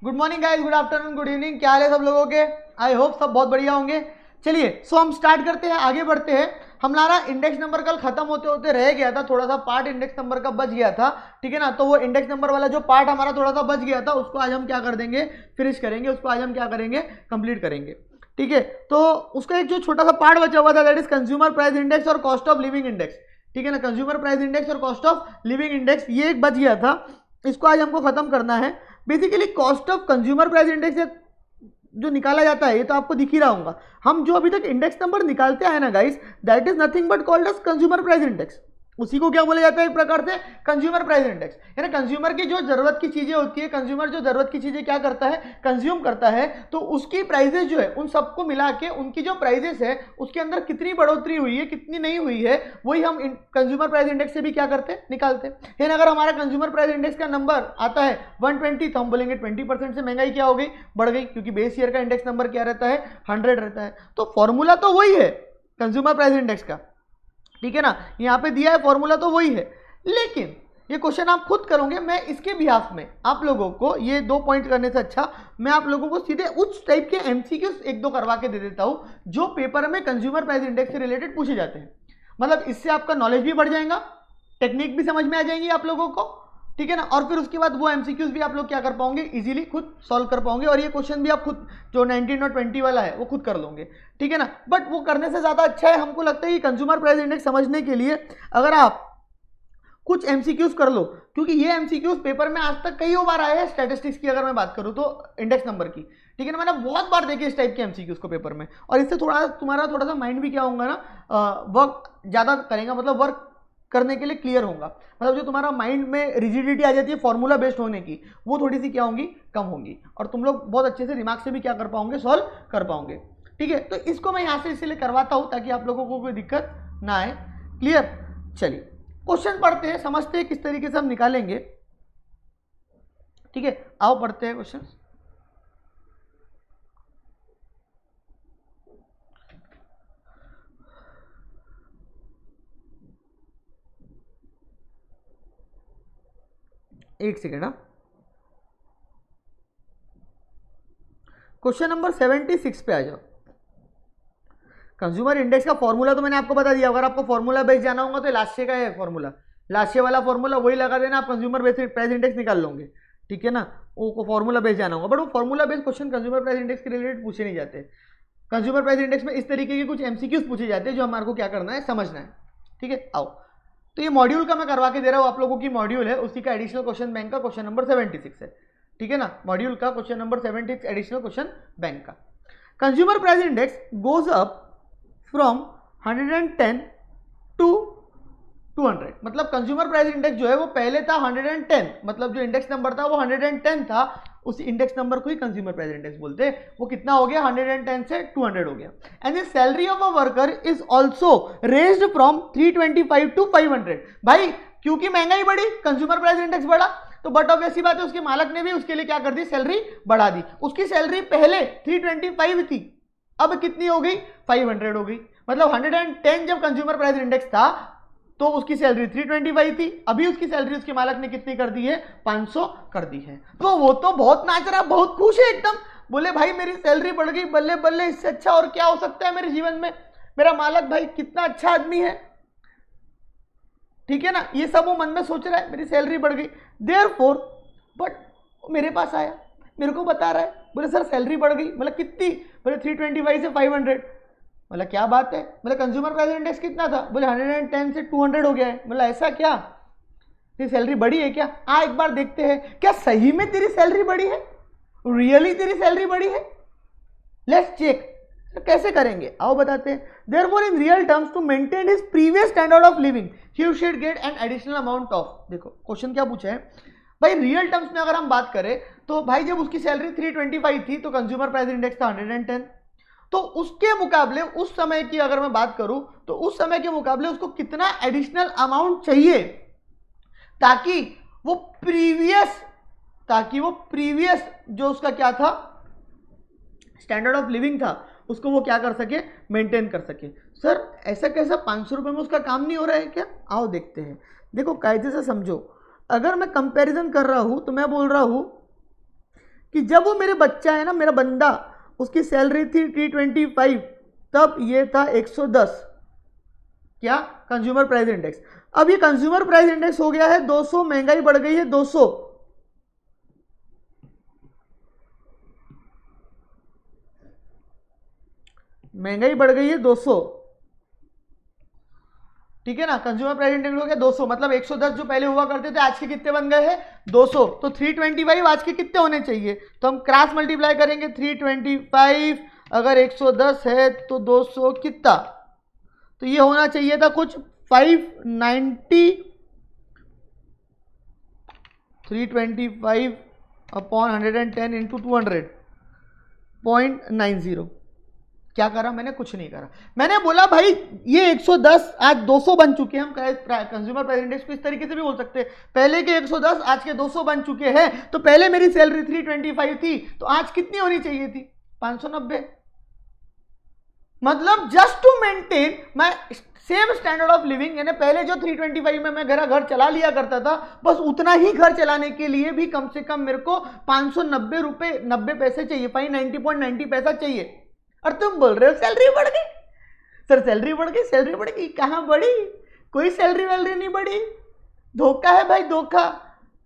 Good morning guys, good afternoon, good evening. क्या हाल है सब लोगों के? आई होप सब बहुत बढ़िया होंगे। चलिए हम स्टार्ट करते हैं, आगे बढ़ते हैं। हमारा इंडेक्स नंबर कल खत्म होते होते रह गया था, थोड़ा सा पार्ट इंडेक्स नंबर का बच गया था, ठीक है ना। तो वो इंडेक्स नंबर वाला जो पार्ट हमारा थोड़ा सा बच गया था, उसको आज हम क्या कर देंगे, फिनिश करेंगे। उसको आज हम क्या करेंगे, कंप्लीट करेंगे, ठीक है। तो उसका एक जो छोटा सा पार्ट बचा हुआ था, that is consumer price index और कॉस्ट ऑफ लिविंग इंडेक्स, ठीक है ना। कंज्यूमर प्राइस इंडेक्स और कॉस्ट ऑफ लिविंग इंडेक्स, ये एक बच गया था, इसको आज हमको खत्म करना है। Basically cost of consumer price index जो निकाला जाता है, ये तो आपको दिख ही रहा होगा। हम जो अभी तक इंडेक्स नंबर निकालते आए ना guys, that is nothing but called as consumer price index. उसी को क्या बोला जाता है, एक प्रकार से कंज्यूमर प्राइस इंडेक्स। यानी कंज्यूमर की जो जरूरत की चीजें होती है, कंज्यूमर जो जरूरत की चीजें क्या करता है, कंज्यूम करता है, तो उसकी प्राइजेस जो है, उन सबको मिला के उनकी जो प्राइजेस है, उसके अंदर कितनी बढ़ोतरी हुई है, कितनी नहीं हुई है, वही हम कंज्यूमर प्राइस इंडेक्स से भी क्या करते हैं, निकालते हैं। यानी अगर हमारा कंज्यूमर प्राइस इंडेक्स का नंबर आता है 120, तो हम बोलेंगे 20% से महंगाई क्या हो गई, बढ़ गई, क्योंकि बेस ईयर का इंडेक्स नंबर क्या रहता है, 100 रहता है। तो फॉर्मूला तो वही है कंज्यूमर प्राइस इंडेक्स का, ठीक है ना। यहाँ पे दिया है फॉर्मूला तो वही है, लेकिन ये क्वेश्चन आप खुद करोगे। मैं इसके बिहाफ में आप लोगों को ये 2 पॉइंट करने से अच्छा मैं आप लोगों को सीधे उस टाइप के एमसीक्यूज 1-2 करवा के दे देता हूं जो पेपर में कंज्यूमर प्राइस इंडेक्स से रिलेटेड पूछे जाते हैं। मतलब इससे आपका नॉलेज भी बढ़ जाएगा, टेक्निक भी समझ में आ जाएंगी आप लोगों को, ठीक है ना। और फिर उसके बाद वो एमसीक्यूज भी आप लोग क्या कर पाओगे, इजीली खुद सॉल्व कर पाओगे। और ये क्वेश्चन भी आप खुद जो 19 और 20 वाला है वो खुद कर लोगे, ठीक है ना। बट वो करने से ज्यादा अच्छा है, हमको लगता है कि कंज्यूमर प्राइस इंडेक्स समझने के लिए अगर आप कुछ एमसीक्यूज कर लो, क्योंकि ये एमसीक्यूज पेपर में आज तक कई बार आए हैं। स्टैटिस्टिक्स की अगर मैं बात करूं तो इंडेक्स नंबर की, ठीक है ना, मैंने बहुत बार देखे इस टाइप के एमसीक्यूज को पेपर में। और इससे तुम्हारा थोड़ा सा माइंड भी क्या होगा ना, वर्क ज्यादा करेगा, मतलब वर्क करने के लिए क्लियर होगा। मतलब जो तुम्हारा माइंड में रिजिडिटी आ जाती है फॉर्मूला बेस्ड होने की, वो थोड़ी सी क्या होंगी, कम होंगी, और तुम लोग बहुत अच्छे से दिमाग से भी क्या कर पाओगे, सॉल्व कर पाओगे, ठीक है। तो इसको मैं यहां से इसलिए करवाता हूं ताकि आप लोगों को कोई दिक्कत ना आए। क्लियर? चलिए क्वेश्चन पढ़ते हैं, समझते हैं किस तरीके से हम निकालेंगे, ठीक है। आओ पढ़ते हैं क्वेश्चन। एक सेकेंड। क्वेश्चन नंबर 76 पे आ जाओ। कंज्यूमर इंडेक्स का फॉर्मूला तो मैंने आपको बता दिया। अगर आपको फॉर्मूला बेस जाना होगा तो लास्ट का है फॉर्मूला, लास्ट वाला फॉर्मूला वही लगा देना, आप कंज्यूमर बेस प्राइस इंडेक्स निकाल लोगे, ठीक है ना। वो फॉर्मूला बेस जाना होगा, बट वो formula base question consumer price index के रिलेटेड पूछे नहीं जाते। कंज्यूमर प्राइस इंडेक्स में इस तरीके के कुछ एमसीक्यूज पूछे जाते हैं जो हमारे को क्या करना है, समझना है, ठीक है। आओ, तो ये मॉड्यूल का मैं करवा के दे रहा हूं आप लोगों की, मॉड्यूल है उसी का एडिशनल क्वेश्चन बैंक का क्वेश्चन नंबर 76 है, ठीक है ना। मॉड्यूल का question number 76 additional question bank का। Consumer price index goes up from 110 to 200। मतलब कंज्यूमर प्राइस इंडेक्स जो है वो पहले था 110, मतलब जो इंडेक्स नंबर था वो 110 था, उस इंडेक्स नंबर को ही कंज्यूमर प्राइस इंडेक्स बोलते हैं। वो कितना हो गया, 110 से 200 हो गया। And the salary of a worker is also raised from 325 to 500। भाई क्योंकि महंगाई बढ़ी, कंज्यूमर प्राइस इंडेक्स बढ़ा, तो बट ऑब्वियस सी बात है उसके मालक ने भी उसके लिए क्या कर दी, सैलरी बढ़ा दी। उसकी सैलरी पहले 325 थी, अब कितनी हो गई, 500 हो गई। मतलब 110 जब कंज्यूमर प्राइस इंडेक्स था तो उसकी सैलरी 325 थी, अभी उसकी सैलरी उसके मालक ने कितनी कर दी है, 500 कर दी है। तो वो तो बहुत नाच रहा, बहुत खुश है एकदम, बोले भाई मेरी सैलरी बढ़ गई, बल्ले बल्ले, इससे अच्छा और क्या हो सकता है मेरे जीवन में, मेरा मालक भाई कितना अच्छा आदमी है, ठीक है ना। ये सब वो मन में सोच रहा है, मेरी सैलरी बढ़ गई। देयरफॉर बट मेरे पास आया, मेरे को बता रहा है, बोले सर सैलरी बढ़ गई, मतलब कितनी, बोले 325 से 500। बोला क्या बात है, बोले कंज्यूमर प्राइस इंडेक्स कितना था, बोले 110 से 200 हो गया है। बोला ऐसा क्या, तेरी सैलरी बढ़ी है क्या, आ एक बार देखते हैं क्या सही में तेरी सैलरी बढ़ी है, रियली तेरी सैलरी बढ़ी है, लेट्स चेक। तो कैसे करेंगे, आओ बताते हैं। Therefore in real terms to maintain his previous standard of living he should get an additional amount of, देखो क्वेश्चन क्या पूछा है भाई, रियल टर्म्स में अगर हम बात करें तो भाई जब उसकी सैलरी 325 थी तो कंज्यूमर प्राइस इंडेक्स था 110, तो उसके मुकाबले उस समय की अगर मैं बात करूं तो उस समय के मुकाबले उसको कितना एडिशनल अमाउंट चाहिए ताकि वो प्रीवियस जो उसका क्या था, स्टैंडर्ड ऑफ लिविंग था, उसको वो क्या कर सके, मेंटेन कर सके। सर ऐसा कैसा 500 रुपए में उसका काम नहीं हो रहा है क्या, आओ देखते हैं। देखो कायदे से समझो, अगर मैं कंपैरिजन कर रहा हूं तो मैं बोल रहा हूं कि जब वो मेरे बच्चा है ना, मेरा बंदा, उसकी सैलरी थी 325, तब ये था 110, क्या, कंज्यूमर प्राइस इंडेक्स। अब ये कंज्यूमर प्राइस इंडेक्स हो गया है 200, महंगाई बढ़ गई है 200, महंगाई बढ़ गई है 200, ठीक है ना। कंज्यूमर प्राइस इंडेक्स हो गया 200, मतलब 110 जो पहले हुआ करते थे आज के कितने बन गए हैं 200, तो 325 आज के कितने होने चाहिए, तो हम क्रॉस मल्टीप्लाई करेंगे 325 अगर 110 है तो 200 कितना, तो ये होना चाहिए था कुछ 590, 325 अपॉन 110 इंटू 200.90। क्या करा मैंने, कुछ नहीं करा। मैंने बोला भाई ये 110 आज 200 बन चुके हैं। हम कंज्यूमर प्राइस इंडेक्स को इस तरीके से भी बोल सकते हैं, पहले के 110 आज के 200 बन चुके हैं, तो पहले मेरी सैलरी 325 थी, तो आज कितनी होनी चाहिए थी 590। मतलब just to maintain my same standard of living, यानी पहले जो 325 में मैं घर चला लिया करता था, बस उतना ही घर चलाने के लिए भी कम से कम मेरे को 590 रुपए 90 पैसे चाहिए, 590.90 पैसा चाहिए। और तुम बोल रहे हो सैलरी बढ़ गई। सर सैलरी बढ़ गई, सैलरी बढ़ गई, कहाँ बढ़ी, कोई सैलरी वैलरी नहीं बढ़ी, धोखा है भाई, धोखा।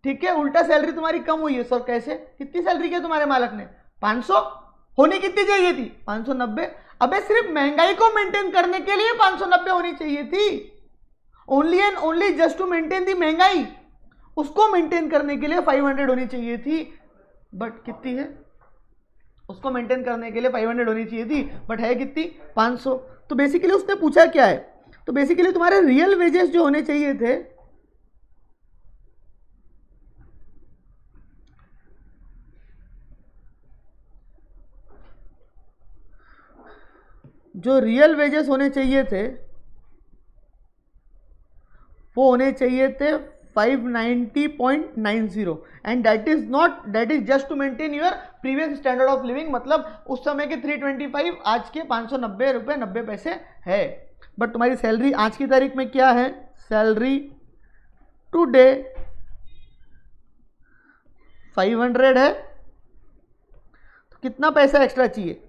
ठीक है, उल्टा सैलरी तुम्हारी कम हुई है। सर कैसे, कितनी सैलरी की तुम्हारे मालिक ने, 500, होनी कितनी चाहिए थी 590। अबे सिर्फ महंगाई को मेंटेन करने के लिए 590 होनी चाहिए थी, only and only just to maintain the महंगाई, उसको मेंटेन करने के लिए 500 होनी चाहिए थी, बट कितनी है, उसको मेंटेन करने के लिए 500 होनी चाहिए थी, बट है कितनी 500। तो बेसिकली उसने पूछा क्या है, तो बेसिकली तुम्हारे रियल वेजेस जो होने चाहिए थे, जो रियल वेजेस होने चाहिए थे वो होने चाहिए थे 590.90, and that is not, that is just to maintain your previous standard of living. मतलब उस समय के 325 आज के 590 रुपये 90 पैसे है। बट तुम्हारी सैलरी आज की तारीख में क्या है, सैलरी टुडे 500 है, तो कितना पैसा एक्स्ट्रा चाहिए,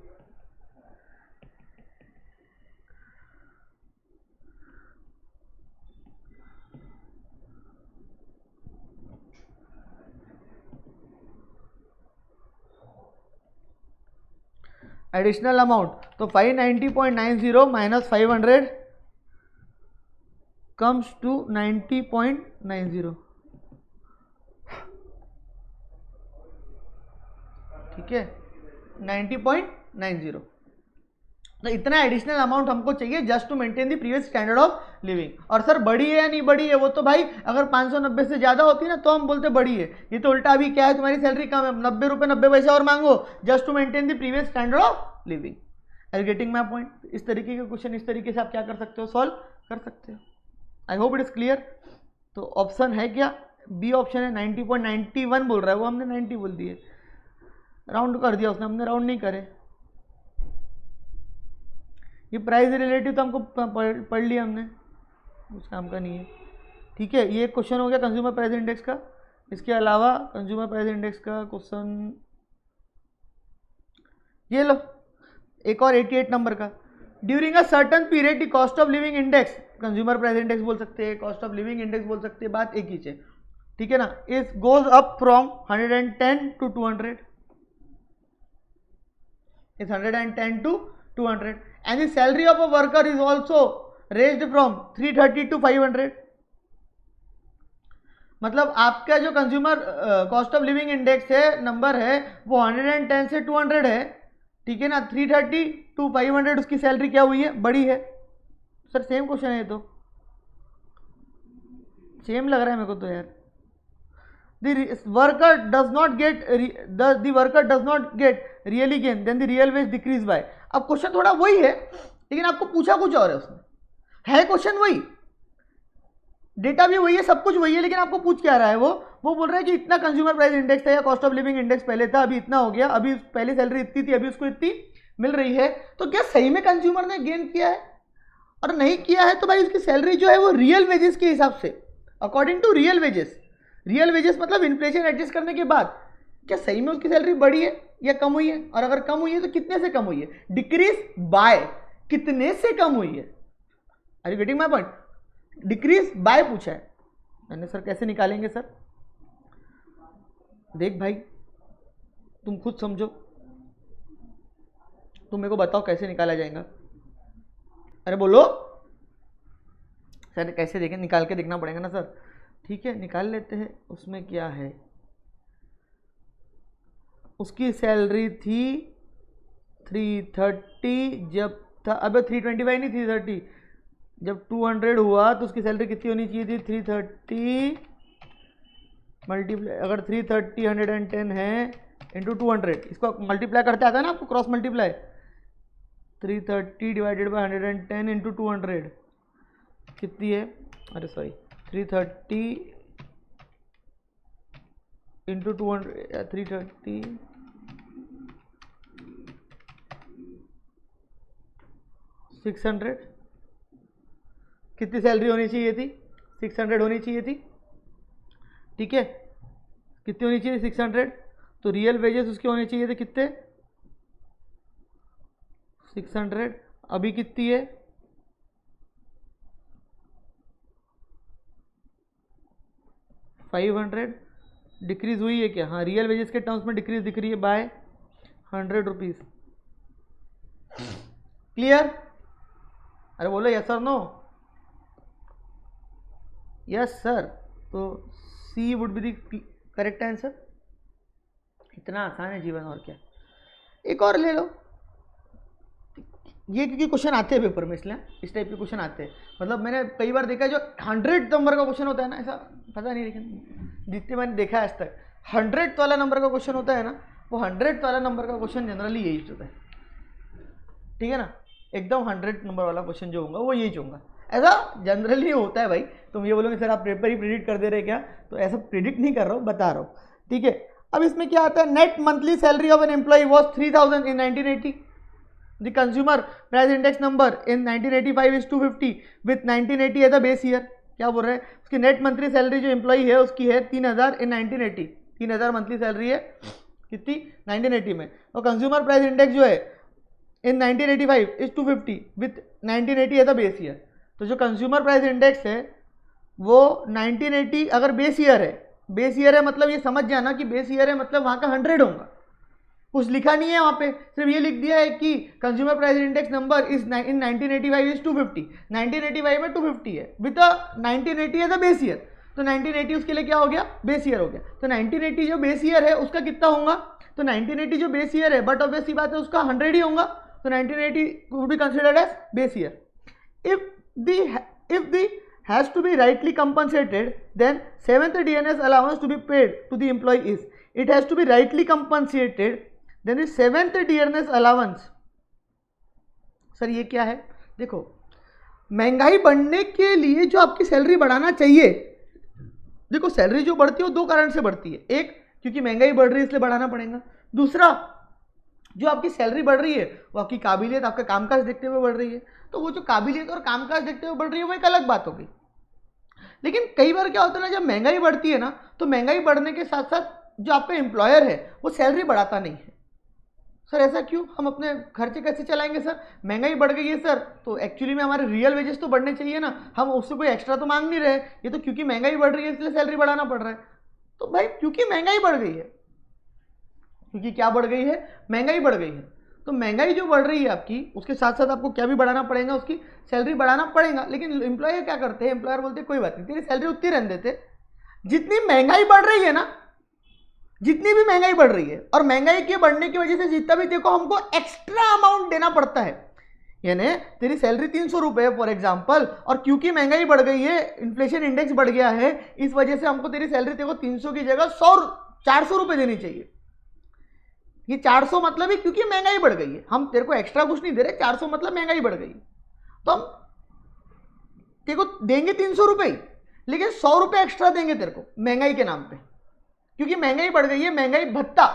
एडिशनल अमाउंट, तो 590.90 माइनस 500 कम्स टू 90.90। ठीक है, 90.90, तो इतना एडिशनल अमाउंट हमको चाहिए just to maintain the previous standard of living. और सर बढ़ी है या नहीं बढ़ी है, वो तो भाई अगर 590 से ज्यादा होती ना तो हम बोलते बढ़ी है, ये तो उल्टा अभी क्या है, तुम्हारी सैलरी कम है, 90 रुपये 90 पैसे और मांगो just to maintain the previous standard of living. Are you getting my point. इस तरीके के क्वेश्चन इस तरीके से आप क्या कर सकते हो, सॉल्व कर सकते हो। I hope it is clear. तो ऑप्शन है क्या, बी ऑप्शन है। 90.91 बोल रहा है वो, हमने 90 बोल दिए, राउंड कर दिया उसने, हमने राउंड नहीं करे। ये प्राइस रिलेटिव तो हमको पढ़ लिया हमने, उस काम का नहीं है। ठीक है, ये क्वेश्चन हो गया कंज्यूमर प्राइस इंडेक्स का। इसके अलावा कंज्यूमर प्राइस इंडेक्स का क्वेश्चन ये लो, एक और 88 नंबर का। During a certain period the cost of living index, consumer price index बोल सकते हैं, कॉस्ट ऑफ लिविंग इंडेक्स बोल सकते हैं, बात एक ही है। ठीक है ना, is goes up from 110 to 200, is 110 to 200, and the salary of a worker is also raised from 330 to 500। मतलब आपका जो consumer cost of living index है, नंबर है, वो 110 से 200 है। ठीक है ना, 330 टू 500 उसकी सैलरी क्या हुई है, बड़ी है। सर सेम क्वेश्चन है, तो सेम लग रहा है मेरे को तो यार। The worker does not get really gain, then the real wage decrease by। अब क्वेश्चन थोड़ा वही है, लेकिन आपको पूछा कुछ और है उसमें, है क्वेश्चन वही, डेटा भी वही है, सब कुछ वही है, लेकिन आपको पूछ क्या रहा है, वो बोल रहा है कि इतना कंज्यूमर प्राइस इंडेक्स था या कॉस्ट ऑफ लिविंग इंडेक्स पहले था, अभी इतना हो गया, अभी पहले सैलरी इतनी थी, अभी उसको इतनी मिल रही है। तो क्या सही में कंज्यूमर ने गेन किया है, और नहीं किया है तो भाई उसकी सैलरी जो है वो रियल वेजेस के हिसाब से, according to real wages. Real wages मतलब इन्फ्लेशन एडजस्ट करने के बाद क्या सही में उसकी सैलरी बढ़ी है या कम हुई है, और अगर कम हुई है तो कितने से कम हुई है, डिक्रीज बाय कितने से कम हुई है। Are you getting my point? Decrease by पूछा है मैंने। सर कैसे निकालेंगे सर? देख भाई तुम खुद समझो, तुम मेरे को बताओ कैसे निकाला जाएगा। अरे बोलो सर, कैसे देखें, निकाल के देखना पड़ेगा ना सर। ठीक है निकाल लेते हैं। उसमें क्या है, उसकी सैलरी थी 330 जब था, अबे 325 नहीं 330, जब 200 हुआ तो उसकी सैलरी कितनी होनी चाहिए थी, 330 मल्टीप्लाई, अगर 330 110 है इंटू 200, इसको मल्टीप्लाई करते आता है ना आपको, cross multiply, 330 divided by 110 into 200 कितनी है, अरे सॉरी 330 इंटू 200, 330 600, कितनी सैलरी होनी चाहिए थी, 600 होनी चाहिए थी। ठीक है कितनी होनी चाहिए 600, तो रियल वेजेस उसके होने चाहिए थे कितने, 600। अभी कितनी है, 500। डिक्रीज हुई है क्या, हाँ रियल वेजेस के टर्म्स में डिक्रीज दिख रही है बाय 100 रुपीज। क्लियर? अरे बोलो yes sir no, yes sir. तो C would be the correct answer. इतना आसान है जीवन, और क्या। एक और ले लो, ये क्योंकि क्वेश्चन आते हैं पेपर में इसलिए इस टाइप के क्वेश्चन आते हैं। मतलब मैंने कई बार देखा है जो 100 नंबर का क्वेश्चन होता है ना, ऐसा पता नहीं लेकिन जितने मैंने देखा है आज तक 100 वाला नंबर का क्वेश्चन होता है ना, वो 100 वाला नंबर का क्वेश्चन जनरली यही होता है। ठीक है ना, एकदम 100 नंबर वाला क्वेश्चन जो होगा वो यही होगा, ऐसा जनरली होता है भाई। तुम ये बोलोगे सर आप पेपर ही प्रिडिक्ट कर दे रहे क्या, तो ऐसा प्रिडिक्ट नहीं कर रहा हूँ, बता रहा हूँ। ठीक है, अब इसमें क्या आता है, net monthly salary of an employee was 3000 in 1980। The consumer price index number in 1985 is 250 with 1980 as a base year. क्या बोल रहे हैं, उसकी नेट मंथली सैलरी जो एम्प्लॉय है उसकी है 3000 इन 1980, 3000 मंथली सैलरी है कितनी 1980 में, और कंज्यूमर प्राइस इंडेक्स जो है in 1985 is 250 with 1980 as a base year. तो जो कंज्यूमर प्राइस इंडेक्स है वो 1980 अगर बेस ईयर है, बेस ईयर है मतलब ये समझ जाना कि बेस ईयर है मतलब वहाँ का 100 होगा, कुछ लिखा नहीं है वहाँ पे, सिर्फ ये लिख दिया है कि consumer price index number is in 1985 is 250, 1985 में 250 है with 1980 as a base year. तो 1980 उसके लिए क्या हो गया, बेस ईयर हो गया। तो 1980 जो बेस ईयर है उसका कितना होगा, तो 1980 जो बेस ईयर है बट ऑब्वियस सी बात है उसका 100 ही होगा, तो 1980 would be considered as base year. if the has to be rightly compensated, then 7th DNS allowance to be paid to the employee is, it has to be rightly compensated, then the 7th DNS allowance। Sir ये क्या है, देखो महंगाई बढ़ने के लिए जो आपकी सैलरी बढ़ाना चाहिए, देखो सैलरी जो बढ़ती है वो दो कारण से बढ़ती है, एक क्योंकि महंगाई बढ़ रही है इसलिए बढ़ाना पड़ेगा, दूसरा जो आपकी सैलरी बढ़ रही है वो आपकी काबिलियत, आपका कामकाज देखते हुए बढ़ रही है। तो वो जो काबिलियत और कामकाज देखते हुए बढ़ रही है वो एक अलग बात हो गई। लेकिन कई बार क्या होता है ना, जब महंगाई बढ़ती है ना तो महंगाई बढ़ने के साथ साथ जो आपका एम्प्लॉयर है वो सैलरी बढ़ाता नहीं है। सर ऐसा क्यों, हम अपने खर्चे कैसे चलाएंगे सर, महंगाई बढ़ गई है सर, तो एक्चुअली में हमारे रियल वेजेस तो बढ़ने चाहिए ना, हम उससे कोई एक्स्ट्रा तो मांग नहीं रहे, ये तो क्योंकि महंगाई बढ़ रही है इसलिए सैलरी बढ़ाना पड़ रहा है। तो भाई क्योंकि महंगाई बढ़ गई है, क्योंकि क्या बढ़ गई है, महंगाई बढ़ गई है, तो महंगाई जो बढ़ रही है आपकी उसके साथ साथ आपको क्या भी बढ़ाना पड़ेगा, उसकी सैलरी बढ़ाना पड़ेगा। लेकिन एम्प्लॉयर क्या करते हैं, एम्प्लॉयर बोलते हैं कोई बात नहीं तेरी सैलरी उतनी रहने देते, जितनी महंगाई बढ़ रही है ना, जितनी भी महंगाई बढ़ रही है और महंगाई के बढ़ने की वजह से जितना भी देखो हमको एक्स्ट्रा अमाउंट देना पड़ता है, यानी तेरी सैलरी 300 रुपये है फॉर एग्जाम्पल, और क्योंकि महंगाई बढ़ गई है, इन्फ्लेशन इंडेक्स बढ़ गया है, इस वजह से हमको तेरी सैलरी देखो 300 की जगह 400 रुपये देनी चाहिए। ये 400 मतलब ही क्योंकि महंगाई बढ़ गई है, हम तेरे को एक्स्ट्रा कुछ नहीं दे रहे, 400 मतलब महंगाई बढ़ गई, तो हम तेरे को देंगे 300 रुपये ही, लेकिन 100 रुपये एक्स्ट्रा देंगे तेरे को महंगाई के नाम पे, क्योंकि महंगाई बढ़ गई है, महंगाई भत्ता।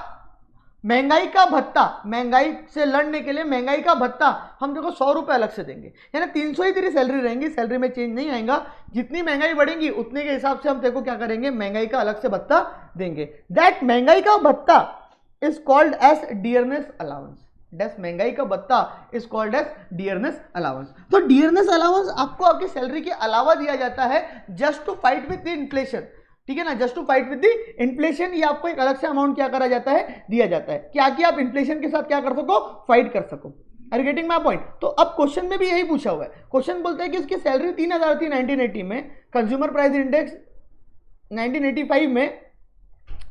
महंगाई का भत्ता, महंगाई से लड़ने के लिए महंगाई का भत्ता हम देखो 100 रुपए अलग से देंगे, यानी 300 ही तेरी सैलरी रहेंगी, सैलरी में चेंज नहीं आएगा। जितनी महंगाई बढ़ेगी उतने के हिसाब से हम देखो क्या करेंगे, महंगाई का अलग से भत्ता देंगे। दैट महंगाई का भत्ता is called as dearness allowance. That महंगाई का भत्ता is called as dearness allowance. तो डियरनेस अलाउंस आपको आपकी सैलरी के अलावा दिया जाता है just to fight with the inflation, ठीक है ना, just to fight with the inflation. ये आपको एक अलग से अमाउंट क्या करा जाता है, दिया जाता है, क्या कि आप इन्फ्लेशन के साथ क्या कर सको, फाइट कर सको। Are getting my point? तो अब क्वेश्चन में भी यही पूछा हुआ है। क्वेश्चन बोलता है कि उसकी सैलरी 3000 थी 1980 में, कंज्यूमर प्राइस इंडेक्स 1985 में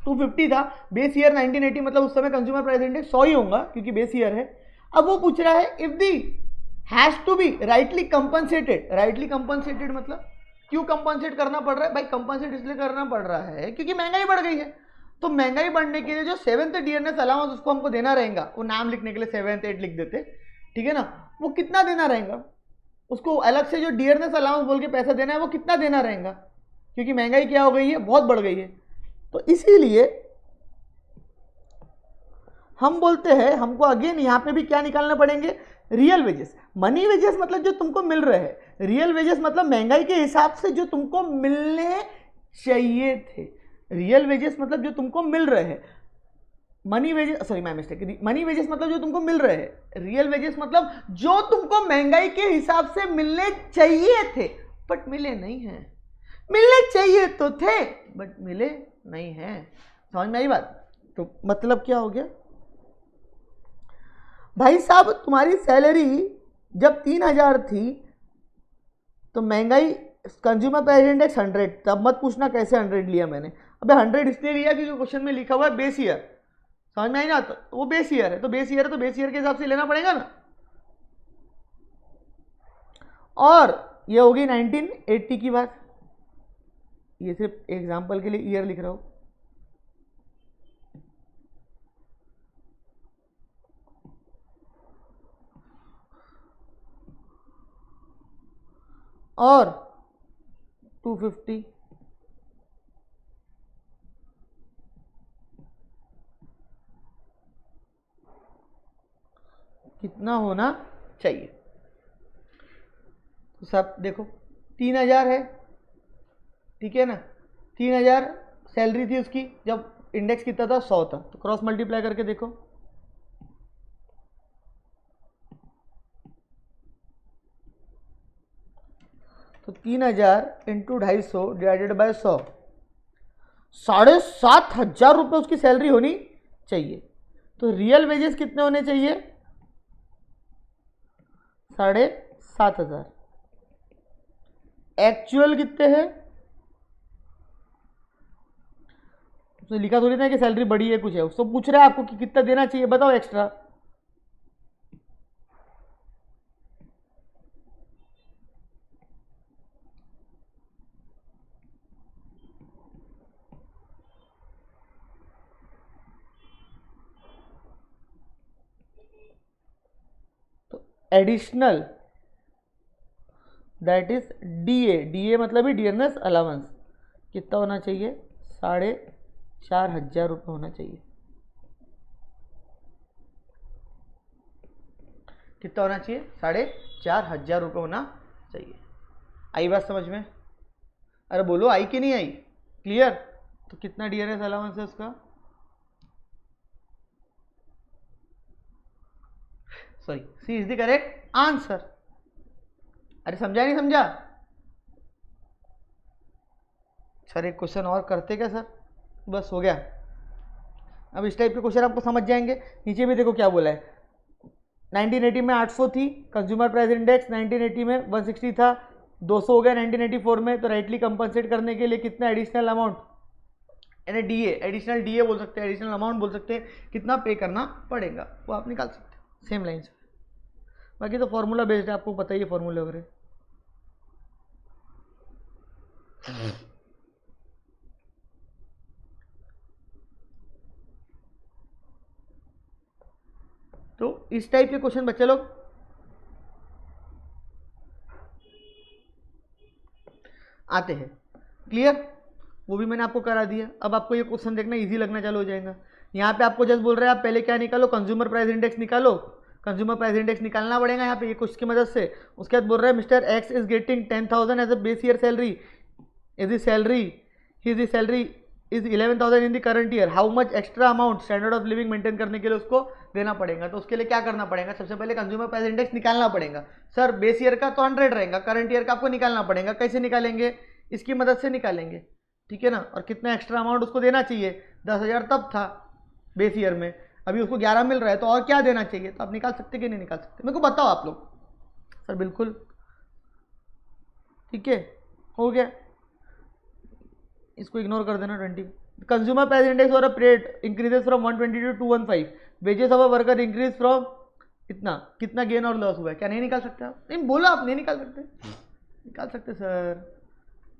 250 था, बेस ईयर 1980 मतलब उस समय कंज्यूमर प्राइस इंडेक्स 100 ही होगा क्योंकि बेस ईयर है। अब वो पूछ रहा है if they has to be rightly compensated. Rightly compensated मतलब क्यों कंपनसेट करना पड़ रहा है भाई? कंपनसेट इसलिए करना पड़ रहा है क्योंकि महंगाई बढ़ गई है। तो महंगाई बढ़ने के लिए जो 7th डियरनेस अलाउंस उसको हमको देना रहेगा, वो नाम लिखने के लिए 7th 8 लिख देते, ठीक है ना, वो कितना देना रहेगा उसको अलग से, जो डियरनेस अलाउंस बोल के पैसा देना है वो कितना देना रहेगा, क्योंकि महंगाई क्या हो गई है, बहुत बढ़ गई है। तो इसीलिए हम बोलते हैं हमको अगेन यहां पे भी क्या निकालना पड़ेंगे, रियल वेजेस। मनी वेजेस मतलब जो तुमको मिल रहे हैं, रियल वेजेस मतलब महंगाई के हिसाब से जो तुमको मिलने चाहिए थे। रियल वेजेस मतलब जो तुमको मिल रहे हैं, money wages, sorry my mistake, money wages मतलब जो तुमको मिल रहे हैं, रियल वेजेस मतलब जो तुमको महंगाई के हिसाब से मिलने चाहिए थे बट मिले नहीं हैं। मिलने चाहिए तो थे बट मिले नहीं हैं। समझ में आई बात? तो मतलब क्या हो गया भाई साहब, तुम्हारी सैलरी जब 3000 थी तो महंगाई कंज्यूमर प्राइस इंडेक्स 100, तब मत पूछना कैसे 100 लिया मैंने। अबे 100 इसलिए लिया क्योंकि क्वेश्चन में लिखा हुआ है बेस ईयर। समझ में आई ना? तो वो बेस ईयर है, तो बेस ईयर है तो बेस ईयर के हिसाब से लेना पड़ेगा ना। और ये होगी 1980 की बात, ये सिर्फ एग्जाम्पल के लिए ईयर लिख रहा हूं। और 250 कितना होना चाहिए? तो सब देखो 3000 है, ठीक है ना, 3000 सैलरी थी उसकी जब इंडेक्स कितना था, 100 था, तो क्रॉस मल्टीप्लाई करके देखो, तो 3000 इंटू 250 डिवाइडेड बाय 100, 7500 रुपये उसकी सैलरी होनी चाहिए। तो रियल वेजेस कितने होने चाहिए, 7500। एक्चुअल कितने हैं, तो लिखा थोड़ी ना कि सैलरी बढ़ी है कुछ है, उसको पूछ रहा है आपको कि कितना देना चाहिए, बताओ एक्स्ट्रा। तो additional that is DA, DA मतलब ही डियरनेस अलाउंस, कितना होना चाहिए, 4500 रुपये होना चाहिए। कितना होना चाहिए, 4500 रुपये होना चाहिए। आई बात समझ में? अरे बोलो आई कि नहीं आई? क्लियर? तो कितना डियरनेस अलाउंस है उसका, sorry C is the correct answer. अरे समझा नहीं समझा? सर एक क्वेश्चन और करते क्या सर, बस हो गया। अब इस टाइप के क्वेश्चन आपको समझ जाएंगे। नीचे भी देखो क्या बोला है, 1980 में 800 थी कंज्यूमर प्राइस इंडेक्स, 1980 में 160 था, 200 हो गया 1984 में। तो राइटली कंपनसेट करने के लिए कितना एडिशनल अमाउंट, यानी डीए, एडिशनल डीए बोल सकते हैं, एडिशनल अमाउंट बोल सकते हैं, कितना पे करना पड़ेगा वो आप निकाल सकते हैं सेम लाइन से। बाकी तो फॉर्मूला बेस्ड है, आपको पता ही है फॉर्मूले वगैरह। तो इस टाइप के क्वेश्चन बच्चे लोग आते हैं। क्लियर? वो भी मैंने आपको करा दिया। अब आपको ये क्वेश्चन देखना इजी लगना चालू हो जाएगा यहाँ पे आपको जस्ट बोल रहे हैं आप पहले क्या निकालो, कंज्यूमर प्राइस इंडेक्स निकालो, कंज्यूमर प्राइस इंडेक्स निकालना पड़ेगा यहाँ पे ये कुछ की मदद से। उसके बाद बोल रहे हैं mister X is getting 10,000 as a base year salary, is salary is 11,000 in the current year, how much extra amount standard of living maintain करने के लिए उसको देना पड़ेगा। तो उसके लिए क्या करना पड़ेगा, सबसे पहले कंज्यूमर प्राइस इंडेक्स निकालना पड़ेगा। सर बेस ईयर का तो 100 रहेगा, करंट ईयर का आपको निकालना पड़ेगा। कैसे निकालेंगे, इसकी मदद से निकालेंगे, ठीक है ना। और कितना एक्स्ट्रा अमाउंट उसको देना चाहिए, 10,000 तब था बेस ईयर में, अभी उसको 11 मिल रहा है, तो और क्या देना चाहिए। तो आप निकाल सकते कि नहीं निकाल सकते, मेरे को बताओ आप लोग। सर बिल्कुल ठीक है, हो गया, इसको इग्नोर कर देना। 20 कंज्यूमर प्राइस इंडेक्स और a period increases from 122 to 215, wages of a worker increase from इतना, कितना गेन और लॉस हुआ है, क्या नहीं निकाल सकते आप? नहीं बोला आप नहीं निकाल सकते, निकाल सकते सर।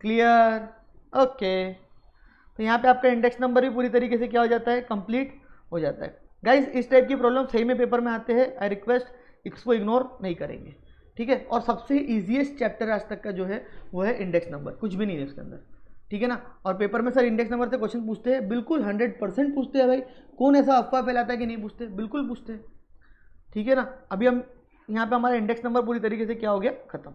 Clear, okay. तो यहाँ पे आपका इंडेक्स नंबर भी पूरी तरीके से क्या हो जाता है, कंप्लीट हो जाता है। गाइस इस टाइप की प्रॉब्लम सही में पेपर में आते हैं, आई रिक्वेस्ट इसको इग्नोर नहीं करेंगे, ठीक है। और सबसे ईजीएस्ट चैप्टर आज तक का जो है वो है इंडेक्स नंबर, कुछ भी नहीं है उसके अंदर, ठीक है ना। और पेपर में सर इंडेक्स नंबर से क्वेश्चन पूछते हैं, बिल्कुल 100% पूछते हैं भाई। कौन ऐसा अफवाह फैलाता है कि नहीं पूछते, बिल्कुल पूछते हैं, ठीक है ना। अभी हम यहाँ पे हमारा इंडेक्स नंबर पूरी तरीके से क्या हो गया, खत्म।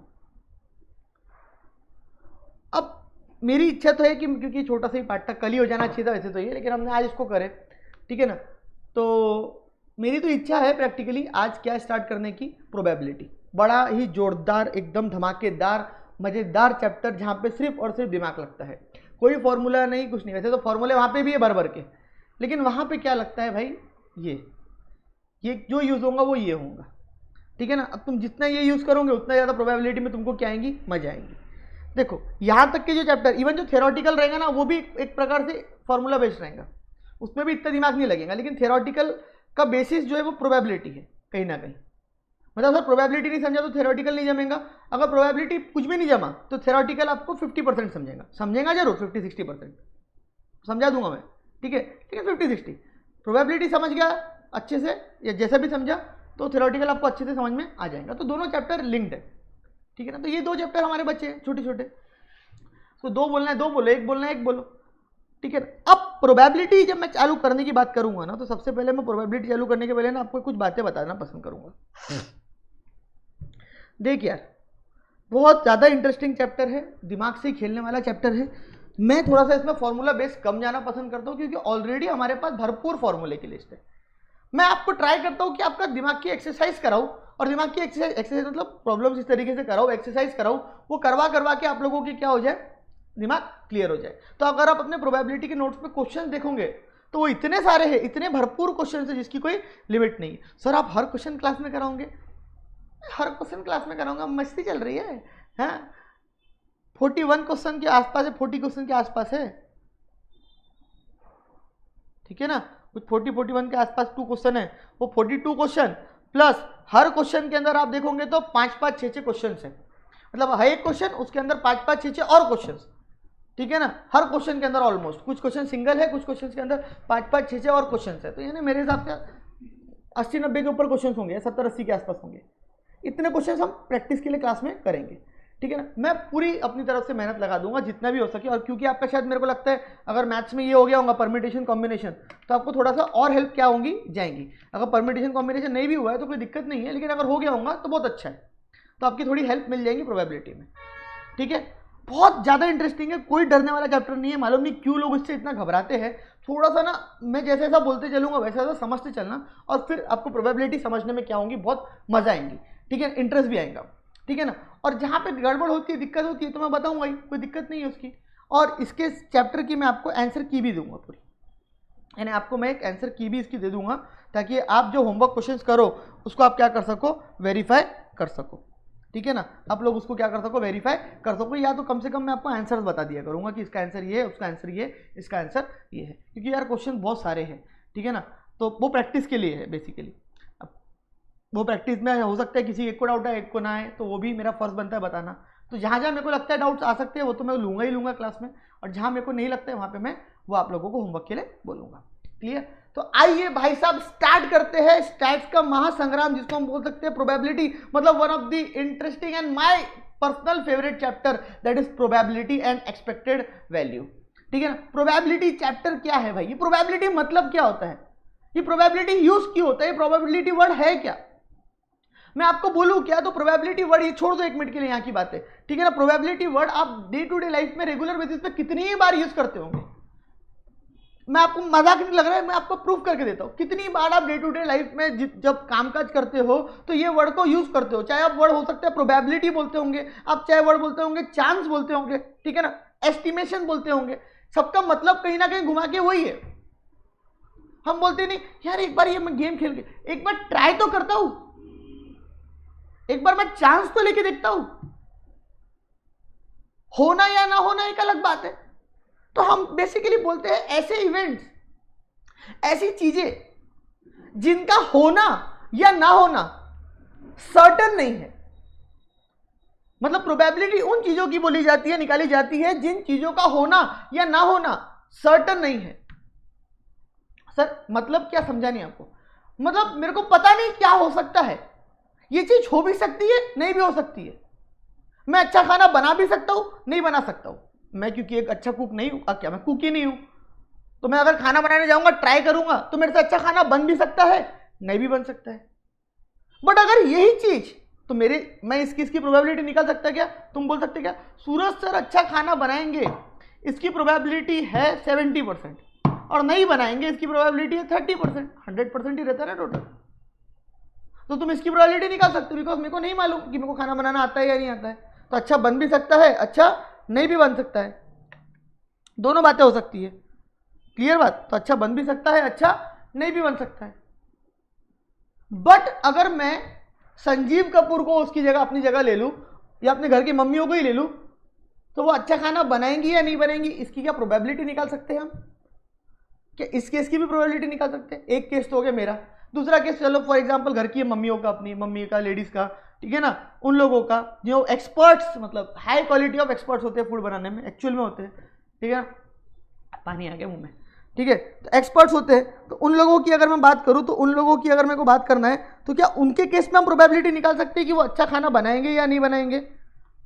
अब मेरी इच्छा तो है कि क्योंकि छोटा सा ही पार्ट था, कल ही हो जाना चाहिए था वैसे तो ये, लेकिन हमने आज इसको करे, ठीक है ना। तो मेरी तो इच्छा है प्रैक्टिकली आज क्या स्टार्ट करने की, प्रोबेबिलिटी। बड़ा ही जोरदार, एकदम धमाकेदार, मजेदार चैप्टर, जहाँ पे सिर्फ और सिर्फ दिमाग लगता है, कोई फॉर्मूला नहीं, कुछ नहीं। वैसे तो फॉर्मूले वहाँ पे भी है भर भर के, लेकिन वहाँ पे क्या लगता है भाई, ये जो यूज होगा वो ये होगा, ठीक है ना। अब तुम जितना ये यूज करोगे उतना ज़्यादा प्रोबेबिलिटी में तुमको क्या आएंगी, मजा आएंगी। देखो यहाँ तक के जो चैप्टर, इवन जो थ्योरेटिकल रहेगा ना, वो भी एक प्रकार से फॉर्मूला बेस्ड रहेगा, उसमें भी इतना दिमाग नहीं लगेगा, लेकिन थ्योरेटिकल का बेसिस जो है वो प्रोबेबिलिटी है कहीं ना कहीं। मतलब सर प्रोबेबिलिटी नहीं समझा तो थ्योरेटिकल नहीं जमेगा, अगर प्रोबेबिलिटी कुछ भी नहीं जमा तो थ्योरेटिकल आपको 50% समझेगा जरूर, 50-60% समझा दूंगा मैं, ठीक है। लेकिन 50-60 प्रोबेबिलिटी समझ गया अच्छे से, या जैसा भी समझा, तो थ्योरेटिकल आपको अच्छे से समझ में आ जाएगा। तो दोनों चैप्टर लिंक्ड है, ठीक है ना। तो ये 2 चैप्टर हमारे बच्चे हैं छोटे छोटे, तो 2 बोलना है 2 बोलो, 1 बोलना है 1 बोलो, ठीक है। अब प्रोबेबिलिटी जब मैं चालू करने की बात करूंगा ना, तो सबसे पहले मैं प्रोबेबिलिटी चालू करने के पहले ना आपको कुछ बातें बताना पसंद करूंगा। देख यार, बहुत ज़्यादा इंटरेस्टिंग चैप्टर है, दिमाग से खेलने वाला चैप्टर है। मैं थोड़ा सा इसमें फॉर्मूला बेस कम जाना पसंद करता हूँ, क्योंकि ऑलरेडी हमारे पास भरपूर फॉर्मूले की लिस्ट है। मैं आपको ट्राई करता हूँ कि आपका दिमाग की एक्सरसाइज कराऊँ, और दिमाग की एक्सरसाइज मतलब प्रॉब्लम्स इस तरीके से कराऊँ, एक्सरसाइज कराऊँ, वो करवा के आप लोगों की क्या हो जाए, दिमाग क्लियर हो जाए। तो अगर आप अपने प्रोबेबिलिटी के नोट्स पे क्वेश्चन देखोगे तो वो इतने सारे हैं, इतने भरपूर क्वेश्चन है जिसकी कोई लिमिट नहीं। सर आप हर क्वेश्चन क्लास में कराओगे, हर क्वेश्चन क्लास में कराऊंगा, मस्ती चल रही है, हाँ। 41 क्वेश्चन के आसपास है, 40 क्वेश्चन के आसपास है, ठीक है ना। कुछ 40-41 के आसपास 2 क्वेश्चन है, वो 42 क्वेश्चन प्लस हर क्वेश्चन के अंदर आप देखोगे तो 5-5, 6-6 क्वेश्चन है। मतलब हर एक क्वेश्चन उसके अंदर 5-5, 6-6 और क्वेश्चन, ठीक है ना। हर क्वेश्चन के अंदर ऑलमोस्ट, कुछ क्वेश्चन सिंगल है, कुछ क्वेश्चन के अंदर 5-5, 6-6 और क्वेश्चन है। तो यानी मेरे हिसाब से 80-90 के ऊपर क्वेश्चन होंगे, 70-80 के आसपास होंगे। इतने क्वेश्चन हम प्रैक्टिस के लिए क्लास में करेंगे, ठीक है ना। मैं पूरी अपनी तरफ से मेहनत लगा दूंगा जितना भी हो सके। और क्योंकि आपका शायद मेरे को लगता है अगर मैथ्स में ये हो गया होगा परम्यूटेशन कॉम्बिनेशन, तो आपको थोड़ा सा और हेल्प क्या होंगी जाएंगी। अगर परम्यूटेशन कॉम्बिनेशन नहीं भी हुआ है तो कोई दिक्कत नहीं है, लेकिन अगर हो गया होगा तो बहुत अच्छा है, तो आपकी थोड़ी हेल्प मिल जाएगी प्रोबेबिलिटी में, ठीक है। बहुत ज़्यादा इंटरेस्टिंग है, कोई डरने वाला चैप्टर नहीं है। मालूम नहीं क्यों लोग इससे इतना घबराते हैं। थोड़ा सा ना मैं जैसे ऐसा बोलते चलूँगा वैसा वैसा समझते चलना, और फिर आपको प्रोबेबिलिटी समझने में क्या होंगी, बहुत मजा आएंगी, ठीक है, इंटरेस्ट भी आएगा, ठीक है ना। और जहाँ पे गड़बड़ होती है, दिक्कत होती है, तो मैं बताऊंगा ही, कोई दिक्कत नहीं है उसकी। और इसके चैप्टर की मैं आपको आंसर की भी दूंगा पूरी, यानी आपको मैं एक आंसर की भी इसकी दे दूंगा, ताकि आप जो होमवर्क क्वेश्चंस करो उसको आप क्या कर सको, वेरीफाई कर सको, ठीक है ना। आप लोग उसको क्या कर सको, वेरीफाई कर सको, या तो कम से कम मैं आपको आंसर्स बता दिया करूंगा कि इसका आंसर ये है, उसका आंसर ये, इसका आंसर ये है, क्योंकि यार क्वेश्चन बहुत सारे हैं, ठीक है ना। तो वो प्रैक्टिस के लिए है बेसिकली। वो प्रैक्टिस में हो सकता है किसी एक को डाउट है, एक को ना आए, तो वो भी मेरा फर्ज बनता है बताना। तो जहाँ जहाँ मेरे को लगता है डाउट्स आ सकते हैं वो तो मैं लूँगा ही लूँगा क्लास में, और जहाँ मेरे को नहीं लगता है वहाँ पे मैं वो आप लोगों को होमवर्क के लिए बोलूँगा। क्लियर? तो आइए भाई साहब स्टार्ट करते हैं स्टैट्स का महासंग्राम, जिसको हम बोल सकते हैं प्रोबेबिलिटी, मतलब one of the interesting and my personal favourite chapter, that is probability and expected value, ठीक है ना। प्रोबेबिलिटी चैप्टर क्या है भाई, ये प्रोबेबिलिटी मतलब क्या होता है, ये प्रोबेबिलिटी यूज क्यों होता है, ये प्रोबेबिलिटी वर्ड है क्या, मैं आपको बोलूं क्या। तो प्रोबेबिलिटी वर्ड ये छोड़ दो एक मिनट के लिए यहाँ की बातें, ठीक है ना। प्रोबेबिलिटी वर्ड आप डे टू डे लाइफ में रेगुलर बेसिस पे कितनी बार यूज करते होंगे, मैं आपको मजाक नहीं लग रहा है, मैं आपको प्रूफ करके देता हूं। कितनी बार आप डे टू डे लाइफ में जब कामकाज करते हो तो ये वर्ड को यूज करते हो। चाहे आप वर्ड हो सकता है प्रोबेबिलिटी बोलते होंगे, आप चाहे वर्ड बोलते होंगे चांस बोलते होंगे, ठीक है ना, एस्टिमेशन बोलते होंगे, सबका मतलब कहीं ना कहीं घुमा के वही है। हम बोलते नहीं यार एक बार ये मैं गेम खेल के एक बार ट्राई तो करता हूं, एक बार मैं चांस तो लेके देखता हूं, होना या ना होना एक अलग बात है। तो हम बेसिकली बोलते हैं ऐसे इवेंट्स, ऐसी चीजें जिनका होना या ना होना सर्टेन नहीं है। मतलब प्रोबेबिलिटी उन चीजों की बोली जाती है, निकाली जाती है जिन चीजों का होना या ना होना सर्टेन नहीं है। सर मतलब क्या समझा नहीं आपको, मतलब मेरे को पता नहीं क्या हो सकता है, ये चीज हो भी सकती है नहीं भी हो सकती है। मैं अच्छा खाना बना भी सकता हूं नहीं बना सकता हूं, मैं क्योंकि एक अच्छा कुक नहीं हूं, क्या मैं कुक ही नहीं हूं, तो मैं अगर खाना बनाने जाऊंगा ट्राई करूंगा तो मेरे से अच्छा खाना बन भी सकता है नहीं भी बन सकता है। बट अगर यही चीज तो मैं इसकी प्रोबेबिलिटी निकाल सकता क्या, तुम बोल सकते क्या सूरज सर अच्छा खाना बनाएंगे इसकी प्रोबेबिलिटी है 70% और नहीं बनाएंगे इसकी प्रोबेबिलिटी है 30%, 100% ही रहता है ना टोटल। तो तुम इसकी प्रोबेबिलिटी निकाल सकते हो, बिकॉज मेरे को नहीं मालूम कि मेरे को खाना बनाना आता है या नहीं आता है। तो अच्छा बन भी सकता है, अच्छा नहीं भी बन सकता है, दोनों बातें हो सकती है, क्लियर बात। तो अच्छा बन भी सकता है, अच्छा नहीं भी बन सकता है। बट अगर मैं संजीव कपूर को उसकी जगह अपनी जगह ले लूं या अपने घर की मम्मियों को ही ले लूं, तो वो अच्छा खाना बनाएंगी या नहीं बनाएंगी इसकी क्या प्रोबेबिलिटी निकाल सकते हैं हम, क्या इस केस की भी प्रोबेबिलिटी निकाल सकते हैं। एक केस तो हो गया मेरा, दूसरा केस चलो फॉर एग्जांपल घर की मम्मियों का, अपनी मम्मी का, लेडीज का, ठीक है ना, उन लोगों का जो एक्सपर्ट्स, मतलब हाई क्वालिटी ऑफ एक्सपर्ट्स होते हैं फूड बनाने में, एक्चुअल में होते हैं, ठीक है ना, पानी आ गया मुंह में, ठीक है, तो एक्सपर्ट्स होते हैं। तो उन लोगों की अगर मैं बात करूं तो उन लोगों की अगर मेरे को बात करना है तो क्या उनके केस में हम प्रोबेबिलिटी निकाल सकते हैं कि वो अच्छा खाना बनाएंगे या नहीं बनाएंगे,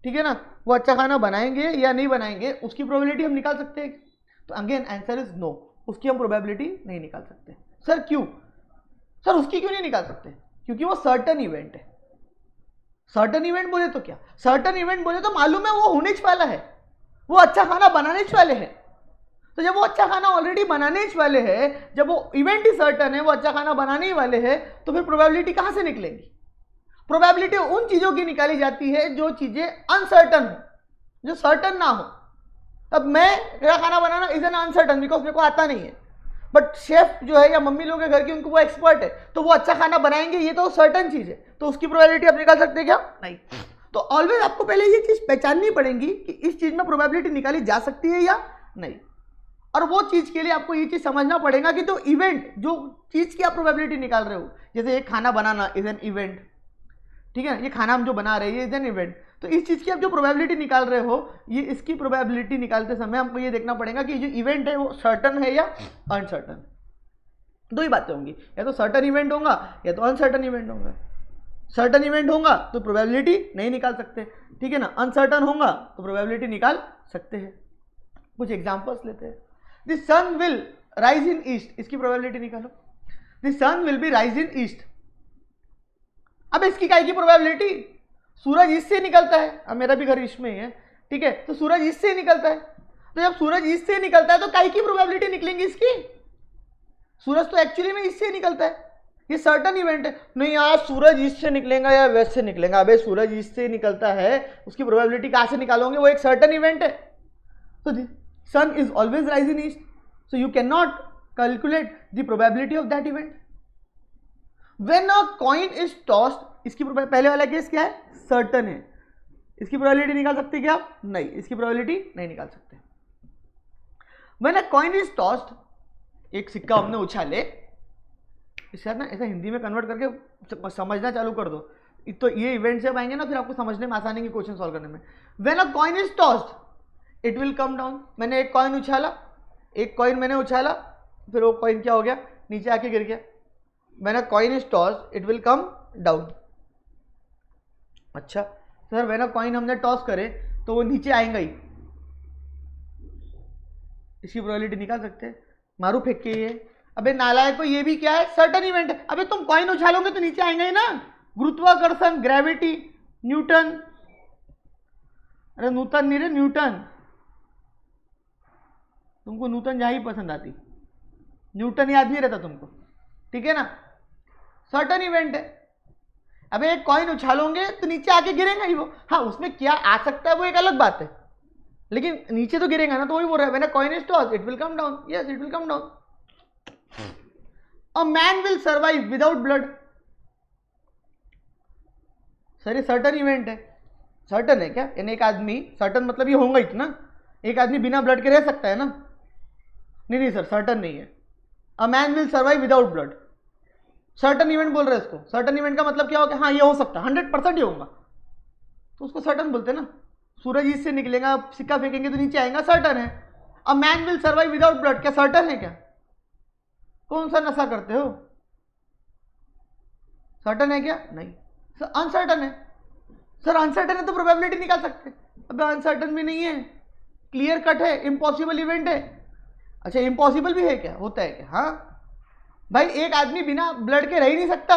ठीक है ना, वो अच्छा खाना बनाएंगे या नहीं बनाएंगे उसकी प्रोबेबिलिटी हम निकाल सकते हैं। तो अगेन आंसर इज नो, उसकी हम प्रोबेबिलिटी नहीं निकाल सकते। सर क्यों, सर उसकी क्यों नहीं निकाल सकते, क्योंकि वो सर्टेन इवेंट है। सर्टेन इवेंट बोले तो क्या, सर्टेन इवेंट बोले तो मालूम है वो होने वाला है, वो अच्छा खाना बनाने वाले हैं। तो जब वो अच्छा खाना ऑलरेडी बनाने वाले हैं, जब वो इवेंट ही सर्टेन है, वो अच्छा खाना बनाने ही वाले हैं, तो फिर प्रोबेबिलिटी कहां से निकलेगी। प्रोबेबिलिटी उन चीजों की निकाली जाती है जो चीजें अनसर्टन हो, जो सर्टन ना हो। अब मेरा खाना बनाना इज एन अनसर्टन बिकॉज मेरे को आता नहीं है, बट शेफ जो है या मम्मी लोग के घर की उनको वो एक्सपर्ट है, तो वो अच्छा खाना बनाएंगे, ये तो सर्टन चीज है, तो उसकी प्रोबेबिलिटी आप निकाल सकते हैं क्या, नहीं। तो ऑलवेज आपको पहले ये चीज पहचाननी पड़ेगी कि इस चीज में प्रोबेबिलिटी निकाली जा सकती है या नहीं। और वो चीज के लिए आपको ये चीज समझना पड़ेगा कि तो इवेंट, जो चीज की आप प्रोबेबिलिटी निकाल रहे हो, जैसे ये खाना बनाना इज एन इवेंट, ठीक है, ये खाना हम जो बना रहे हैं ये इज एन इवेंट, तो इस चीज की आप जो प्रोबेबिलिटी निकाल रहे हो, ये इसकी प्रोबेबिलिटी निकालते समय हमको ये देखना पड़ेगा कि जो इवेंट है वो सर्टन है या अनसर्टन। दो ही बातें होंगी, या तो सर्टन इवेंट होगा या तो अनसर्टन इवेंट होगा। सर्टन इवेंट होगा तो प्रोबेबिलिटी नहीं निकाल सकते, ठीक है ना, अनसर्टन होगा तो प्रोबेबिलिटी निकाल सकते हैं। कुछ एग्जांपल्स लेते हैं। The sun will rise in east, इसकी प्रोबेबिलिटी निकालो। The sun will be rise in east, अब इसकी काय की प्रोबेबिलिटी, सूरज ईस्ट से निकलता है, अब मेरा भी घर ईस्ट में ही है, ठीक है, तो सूरज ईस्ट से निकलता है, तो जब सूरज ईस्ट से निकलता है तो काय की प्रोबेबिलिटी निकलेंगी इसकी, सूरज तो एक्चुअली में ईस्ट से निकलता है, ये सर्टन इवेंट है। नहीं यार सूरज ईस्ट से निकलेगा या वेस्ट से निकलेगा, अबे सूरज ईस्ट से निकलता है, उसकी प्रोबेबिलिटी कहां से निकालोगे, वो एक सर्टन इवेंट है। तो sun is always rise in east, so you can not calculate the probability of that event. When a coin is tossed, इसकी पहले वाला केस क्या है, सर्टन है, इसकी प्रोबेबिलिटी निकाल सकते क्या आप, नहीं, इसकी प्रोबेबिलिटी नहीं निकाल सकते। When a coin is tossed, एक सिक्का हमने उछाले, इसे ना ऐसा हिंदी में कन्वर्ट करके समझना चालू कर दो, तो ये इवेंट जब आएंगे ना फिर आपको समझने में आसानी की क्वेश्चन सॉल्व करने में। When a coin is tossed it will come down, मैंने एक कॉइन उछाला, एक कॉइन मैंने उछाला, फिर वो कॉइन क्या हो गया, नीचे आके गिर गया। When a coin is tossed it will come down. अच्छा सर व्हेन अ कॉइन हमने टॉस करे तो वो नीचे आएगा ही, इसकी प्रोबेबिलिटी निकाल सकते हैं। मारू फेंक के ये, अबे नालायक को, ये भी क्या है, सर्टन इवेंट है। अबे तुम कॉइन उछालोगे तो नीचे आएंगे ही ना, गुरुत्वाकर्षण, ग्रेविटी, न्यूटन, अरे नूतन नहीं रे, न्यूटन। तुमको नूतन जहां ही पसंद आती, न्यूटन याद नहीं रहता तुमको, ठीक है ना। सर्टन इवेंट है। अबे एक कॉइन उछालोगे तो नीचे आके गिरेगा ही वो। हाँ, उसमें क्या आ सकता है वो एक अलग बात है, लेकिन नीचे तो गिरेगा ना। तो वही बोल रहा है, when a coin is tossed it will come down, yes it will come down. A man will survive without blood. Sir ये सर्टन इवेंट है। सर्टन है क्या? यानी एक आदमी, सर्टन मतलब ये होगा ही ना, एक आदमी बिना ब्लड के रह सकता है ना? नहीं नहीं सर, सर्टन नहीं है। A man will survive without blood, certain event बोल रहे हैं इसको। सर्टन इवेंट का मतलब क्या हो गया? हाँ ये हो सकता है, 100% ही होगा, तो उसको सर्टन बोलते हैं ना। सूरज ईस्ट से निकलेगा, सिक्का फेंकेंगे तो नीचे आएगा, सर्टन है। A man will survive without blood, क्या सर्टन है क्या? कौन सा नशा करते हो? सर्टन है क्या? नहीं सर, अनसर्टन है। सर अनसर्टन है तो प्रोबेबिलिटी निकाल सकते हैं। अब अनसर्टन भी नहीं है, क्लियर कट है, इम्पॉसिबल इवेंट है। अच्छा इम्पॉसिबल भी है क्या? होता है क्या? हाँ भाई, एक आदमी बिना ब्लड के रह ही नहीं सकता,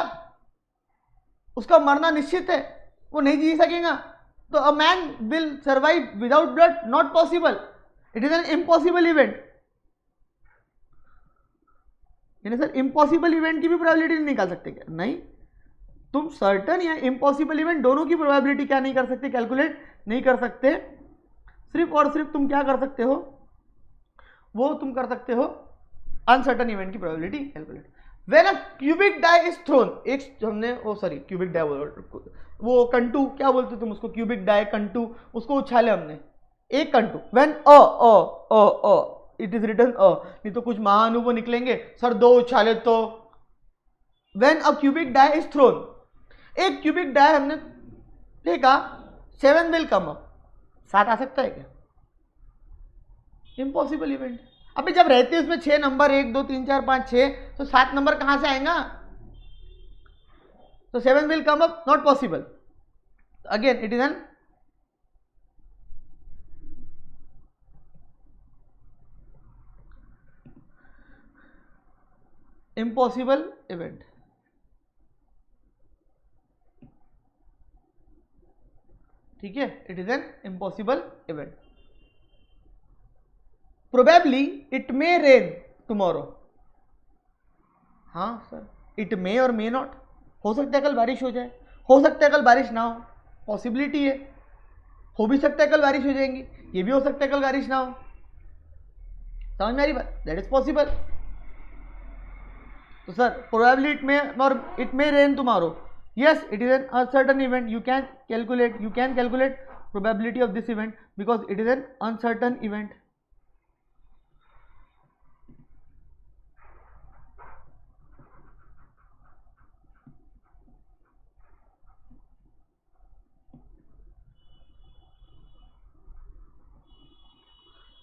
उसका मरना निश्चित है, वो नहीं जी सकेगा। तो a man will survive without blood, not possible, it is an impossible event. यानी सर इम्पॉसिबल इवेंट की भी प्रोबेबिलिटी नहीं निकाल सकते क्या? नहीं, तुम सर्टन या इम्पॉसिबल इवेंट दोनों की प्रोबेबिलिटी क्या नहीं कर सकते? कैलकुलेट नहीं कर सकते। सिर्फ और सिर्फ तुम क्या कर सकते हो? वो तुम कर सकते हो अनसर्टन इवेंट की probability calculate. When a cubic die is thrown, एक हमने वो सॉरी क्यूबिक डाई, वो कंटू क्या बोलते तुम उसको? क्यूबिक डाई, कंटू, उसको उछाले हमने, एक कंटू। When a it is written a, नहीं तो कुछ महानुभव निकलेंगे सर दो उछाले तो। When a cubic die is thrown, एक क्यूबिक डाई हमने फेंका, 7 विल कम अप, 7 आ सकता है क्या? Impossible event. अभी जब रहते हैं उसमें 6 नंबर, 1 2 3 4 5 6, तो 7 नंबर कहां से आएगा? तो 7 will come up, not possible. Again it is an impossible event. ठीक है, it is an impossible event. Probably it may rain tomorrow. हाँ सर, इट मे और मे नॉट, हो सकता है कल बारिश हो जाए, हो सकता है कल बारिश ना हो, पॉसिबिलिटी है। हो भी सकता है कल बारिश हो जाएंगी, ये भी हो सकता है कल बारिश ना हो। समझ में आ रही बात? That is possible. तो सर प्रोबेबली इट मे और it may rain tomorrow, yes it is an uncertain event, you can calculate probability of this event because it is an uncertain event.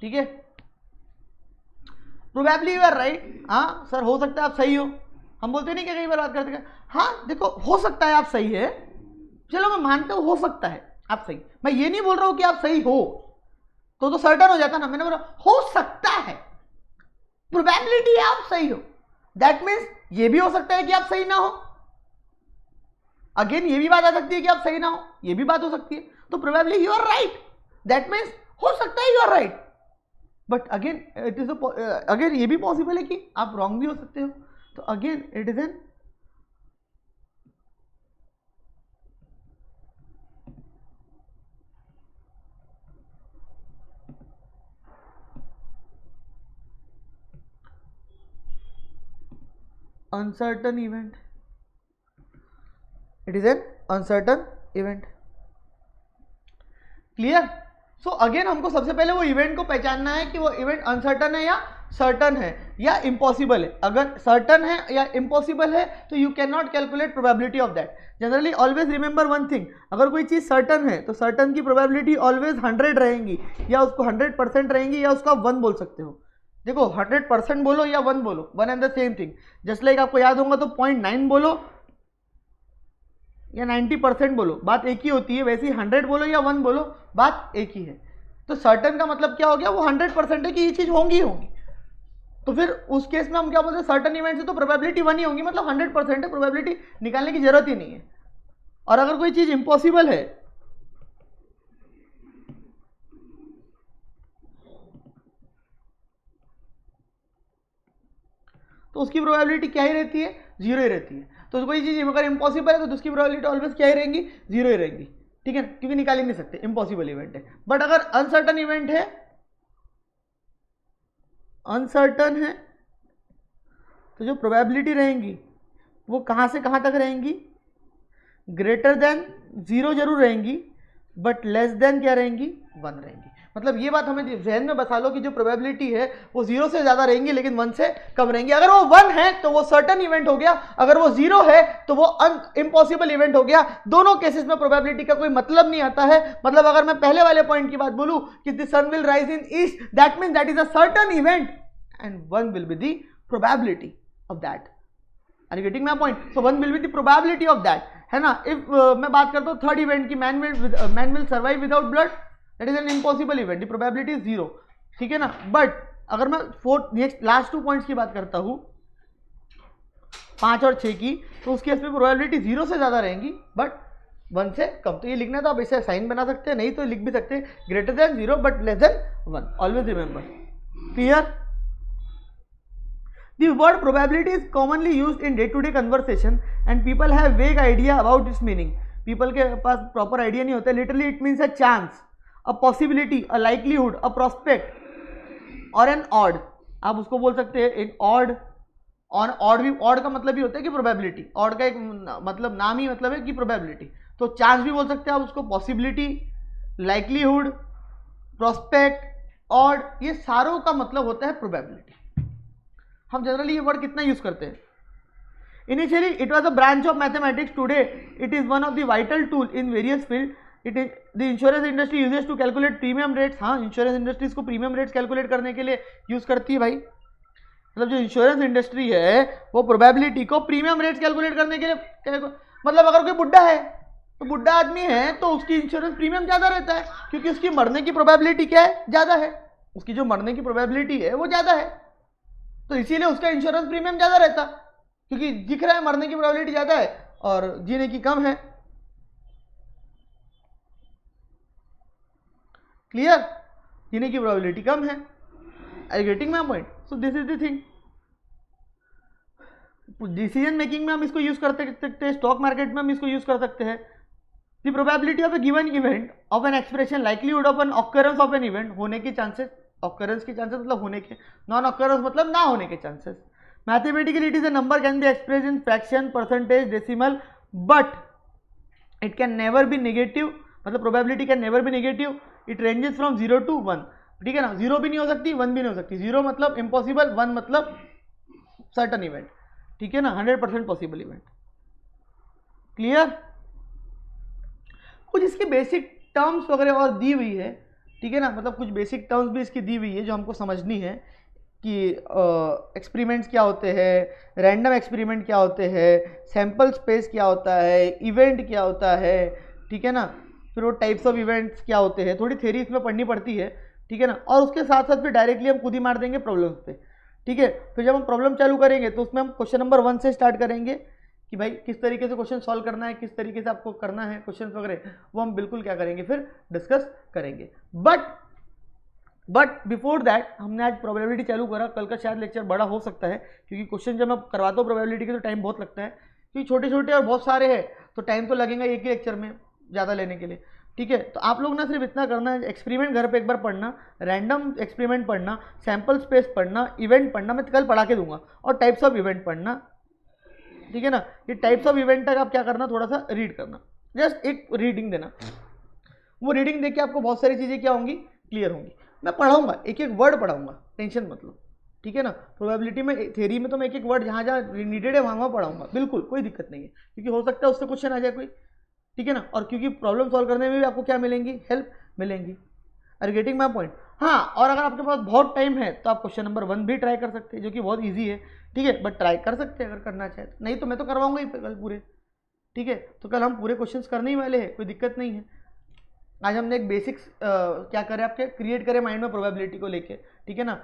ठीक है, प्रोबेबली यू आर राइट। हाँ sir हो सकता है आप सही हो, हम बोलते नहीं कि कई बार बात करते हैं, हाँ देखो हो सकता है आप सही है, चलो मैं मानता हूं हो सकता है आप सही, मैं ये नहीं बोल रहा हूं कि आप सही हो, तो सर्टन हो जाता ना। मैंने बोला हो सकता है, प्रोबेबिलिटी है आप सही हो, दैट मीन्स ये भी हो सकता है कि आप सही ना हो। अगेन ये भी बात आ सकती है कि आप सही ना हो, ये भी बात हो सकती है। तो probably you are right, that means हो सकता है you are right, but again it is again ये भी पॉसिबल है कि आप रॉन्ग भी हो सकते हो। तो again it is an uncertain event, it is an uncertain event. Clear? So again हमको सबसे पहले वो इवेंट को पहचानना है कि वो इवेंट अनसर्टन है या सर्टन है या इम्पॉसिबल है। अगर सर्टन है या इम्पॉसिबल है तो you can not calculate probability of that. Generally always remember one thing, अगर कोई चीज सर्टन है तो सर्टन की प्रोबेबिलिटी ऑलवेज 100 रहेंगी, या उसको 100% रहेंगी, या उसका 1 बोल सकते हो। देखो 100% बोलो या 1 बोलो, one and the same thing. Just like आपको याद होगा तो 0.9 बोलो या 90% बोलो, बात एक ही होती है। वैसे ही 100 बोलो या 1 बोलो, बात एक ही है। तो सर्टन का मतलब क्या हो गया, वो 100% है कि ये चीज होंगी होंगी। तो फिर उस केस में हम क्या बोलते हैं, सर्टन इवेंट से तो प्रोबेबिलिटी 1 ही होगी, मतलब 100% है, प्रोबेबिलिटी निकालने की जरूरत ही नहीं है। और अगर कोई चीज इम्पॉसिबल है तो उसकी प्रोबेबिलिटी क्या ही रहती है, 0 ही रहती है। तो कोई चीज अगर इम्पॉसिबल है तो उसकी प्रोबेबिलिटी ऑलवेज क्या ही रहेंगी, 0 ही रहेंगी, ठीक है, क्योंकि निकाल ही नहीं सकते, इम्पॉसिबल इवेंट है। बट अगर अनसर्टन इवेंट है, अनसर्टन है, तो जो प्रोबेबिलिटी रहेंगी वो कहां से कहां तक रहेंगी, ग्रेटर देन 0 जरूर रहेंगी, बट लेस देन क्या रहेंगी, 1 रहेंगी। मतलब ये बात हमें जहन में बसा लो कि जो प्रोबेबिलिटी है वो 0 से ज्यादा रहेंगी लेकिन 1 से कम रहेंगी। अगर वो 1 है तो वो सर्टन इवेंट हो गया, अगर वो 0 है तो वो इम्पॉसिबल इवेंट हो गया। दोनों केसेस में प्रोबेबिलिटी का कोई मतलब नहीं आता है। मतलब अगर मैं पहले वाले पॉइंट की बात बोलूं कि the sun will rise in east, that means that is a certain event and 1 will be the probability of that. Are you getting my point? So 1 will be the probability of that, है ना। If मैं बात करता हूं third event की, man will survive without blood, that is an impossible event, the probability is 0, ठीक है ना। बट अगर मैं नेक्स्ट लास्ट 2 पॉइंट्स की बात करता हूं, 5 और 6 की, तो उस केस में प्रोबेबिलिटी 0 से ज्यादा रहेंगी बट 1 से कम। तो ये लिखना तो आप इसे साइन बना सकते हैं, नहीं तो लिख भी सकते हैं greater than 0 but less than 1, always remember. Clear? The word probability is commonly used in day-to-day conversation and people have vague idea about its meaning. People के पास proper idea नहीं होता है. Literally it means a chance, a possibility, a likelihood, a prospect or an odd. आप उसको बोल सकते हैं एक odd, और odd भी, odd का मतलब भी होता है कि probability, odd का एक मतलब नाम ही मतलब है कि probability. तो chance भी बोल सकते हैं आप उसको, possibility, likelihood, prospect, odd, ये सारों का मतलब होता है probability. हम जनरली ये वर्ड कितना यूज करते हैं? Initially it was a branch of mathematics, today it is one of the vital tool in various field. It is the insurance industry uses to calculate premium rates. हाँ, insurance industries को premium rates calculate करने के लिए use करती है भाई। मतलब जो इंश्योरेंस इंडस्ट्री है वो प्रोबेबिलिटी को प्रीमियम रेट्स कैलकुलेट करने के लिए, मतलब अगर कोई बुढ़ा है तो बुढ़ा आदमी है तो उसकी इंश्योरेंस प्रीमियम ज्यादा रहता है क्योंकि उसकी मरने की प्रोबेबिलिटी क्या है, ज्यादा है। उसकी जो मरने की प्रोबेबिलिटी है वो ज्यादा है, तो इसीलिए उसका इंश्योरेंस प्रीमियम ज्यादा रहता, क्योंकि दिख रहा है मरने की प्रोबेबिलिटी ज्यादा है और जीने की कम है। क्लियर? जीने की प्रोबेबिलिटी कम है। I getting my point? So this is the thing. Decision making में हम इसको यूज कर सकते हैं, स्टॉक मार्केट में हम इसको यूज कर सकते हैं। The probability of a given event of an expression, likelihood of an occurrence of an event, होने के चांसेस, ऑकरेंस के चांसेस मतलब होने के, नॉन ऑकरेंस मतलब ना होने के chances. Mathematically it is a number can be express in fraction, percentage, decimal, but it can never be negative, मतलब probability can never be negative. It ranges from 0 to 1, ठीक है ना। 0 भी नहीं हो सकती, 1 भी नहीं हो सकती। 0 मतलब इम्पॉसिबल, 1 मतलब सर्टन इवेंट, ठीक है ना, 100% पॉसिबल इवेंट। क्लियर? कुछ इसकी बेसिक टर्म्स वगैरह और दी हुई है, ठीक है ना, मतलब कुछ बेसिक टर्म्स भी इसकी दी हुई है जो हमको समझनी है कि एक्सपेरिमेंट्स क्या होते हैं, रैंडम एक्सपेरिमेंट क्या होते हैं, सैंपल स्पेस क्या होता है, इवेंट क्या होता है, ठीक है ना, फिर वो टाइप्स ऑफ इवेंट्स क्या होते हैं। थोड़ी थ्योरी इसमें पढ़नी पड़ती है, ठीक है ना। और उसके साथ साथ फिर डायरेक्टली हम खुद ही मार देंगे प्रॉब्लम्स पे, ठीक है। फिर जब हम प्रॉब्लम चालू करेंगे तो उसमें हम क्वेश्चन नंबर 1 से स्टार्ट करेंगे कि भाई किस तरीके से क्वेश्चन सॉल्व करना है, किस तरीके से आपको करना है क्वेश्चन वगैरह, वो हम बिल्कुल क्या करेंगे फिर डिस्कस करेंगे। बट बिफोर दैट हमने आज प्रोबेबिलिटी चालू करा, कल का शायद लेक्चर बड़ा हो सकता है क्योंकि क्वेश्चन जब मैं करवाता हूँ प्रोबेबिलिटी के तो टाइम बहुत लगता है, क्योंकि छोटे छोटे और बहुत सारे हैं तो टाइम तो लगेगा एक ही लेक्चर में ज़्यादा लेने के लिए, ठीक है। तो आप लोग ना सिर्फ इतना करना है, एक्सपेरिमेंट घर पे एक बार पढ़ना, रैंडम एक्सपेरिमेंट पढ़ना, सैंपल स्पेस पढ़ना, इवेंट पढ़ना, मैं कल पढ़ा के दूंगा, और टाइप्स ऑफ इवेंट पढ़ना, ठीक है ना। ये टाइप्स ऑफ इवेंट तक आप क्या करना, थोड़ा सा रीड करना, जस्ट एक रीडिंग देना। वो रीडिंग देख के आपको बहुत सारी चीज़ें क्या होंगी, क्लियर होंगी। मैं पढ़ाऊंगा, एक एक वर्ड पढ़ाऊंगा, टेंशन मत लो, ठीक है ना। प्रोबेबिलिटी में, थ्योरी में तो मैं एक एक वर्ड जहाँ जहाँ नीडेड है वहाँ पढ़ाऊंगा, बिल्कुल कोई दिक्कत नहीं है, क्योंकि हो सकता है उससे क्वेश्चन आ जाए कोई, ठीक है ना। और क्योंकि प्रॉब्लम सॉल्व करने में भी आपको क्या मिलेंगी, हेल्प मिलेंगी। Are getting my point? हाँ, और अगर आपके पास बहुत टाइम है तो आप क्वेश्चन नंबर 1 भी ट्राई कर सकते हैं, जो कि बहुत ईजी है, ठीक है। बट ट्राई कर सकते हैं अगर करना चाहे, नहीं तो मैं तो करवाऊंगा ही कल पूरे, ठीक है। तो कल हम पूरे क्वेश्चंस करने ही वाले हैं, कोई दिक्कत नहीं है, आज हमने एक बेसिक्स क्या करे आपके क्रिएट करे माइंड में प्रोबेबिलिटी को लेके, ठीक है ना।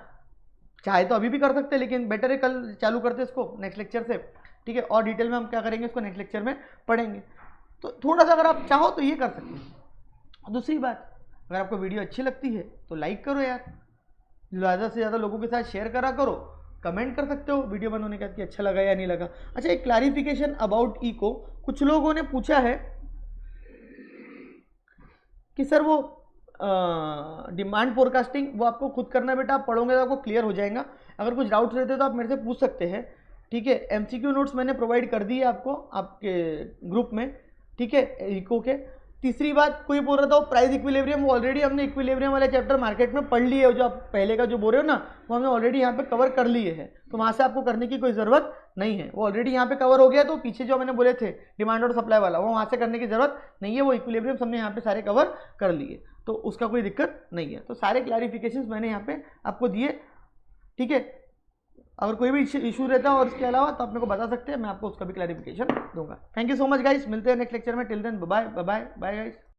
चाहे तो अभी भी कर सकते हैं, लेकिन बेटर है कल चालू करते हैं इसको नेक्स्ट लेक्चर से, ठीक है। और डिटेल में हम क्या करेंगे इसको नेक्स्ट लेक्चर में पढ़ेंगे। तो थोड़ा सा अगर आप चाहो तो ये कर सकते हैं। दूसरी बात, अगर आपको वीडियो अच्छी लगती है तो लाइक करो यार, ज़्यादा से ज़्यादा लोगों के साथ शेयर करा करो, कमेंट कर सकते हो वीडियो बंद होने के बाद कि अच्छा लगा या नहीं लगा। अच्छा, एक क्लैरिफिकेशन अबाउट इको, कुछ लोगों ने पूछा है कि सर वो डिमांड फोरकास्टिंग वो आपको खुद करना बेटा, आप पढ़ोगे तो आपको क्लियर हो जाएगा। अगर कुछ डाउट्स रहते तो आप मेरे से पूछ सकते हैं, ठीक है। एमसीक्यू नोट्स मैंने प्रोवाइड कर दिए आपको आपके ग्रुप में, ठीक है, इको के। तीसरी बात, कोई बोल रहा था वो प्राइस इक्विलिब्रियम, ऑलरेडी हमने इक्विलिब्रियम वाले चैप्टर मार्केट में पढ़ लिए, जो आप पहले का जो बोल रहे हो ना वो हमने ऑलरेडी यहाँ पे कवर कर लिए हैं, तो वहाँ से आपको करने की कोई ज़रूरत नहीं है, वो ऑलरेडी यहाँ पे कवर हो गया। तो पीछे जो मैंने बोले थे डिमांड और सप्लाई वाला, वो वहाँ से करने की ज़रूरत नहीं है, वो इक्विलिब्रियम हमने यहाँ पे सारे कवर कर लिए, तो उसका कोई दिक्कत नहीं है। तो सारे क्लैरिफिकेशंस मैंने यहाँ पे आपको दिए, ठीक है। अगर कोई भी इशू रहता है और इसके अलावा तो आप मेरे को बता सकते हैं, मैं आपको उसका भी क्लैरिफिकेशन दूंगा। Thank you so much guys, मिलते हैं नेक्स्ट लेक्चर में। Till then bye bye bye guys.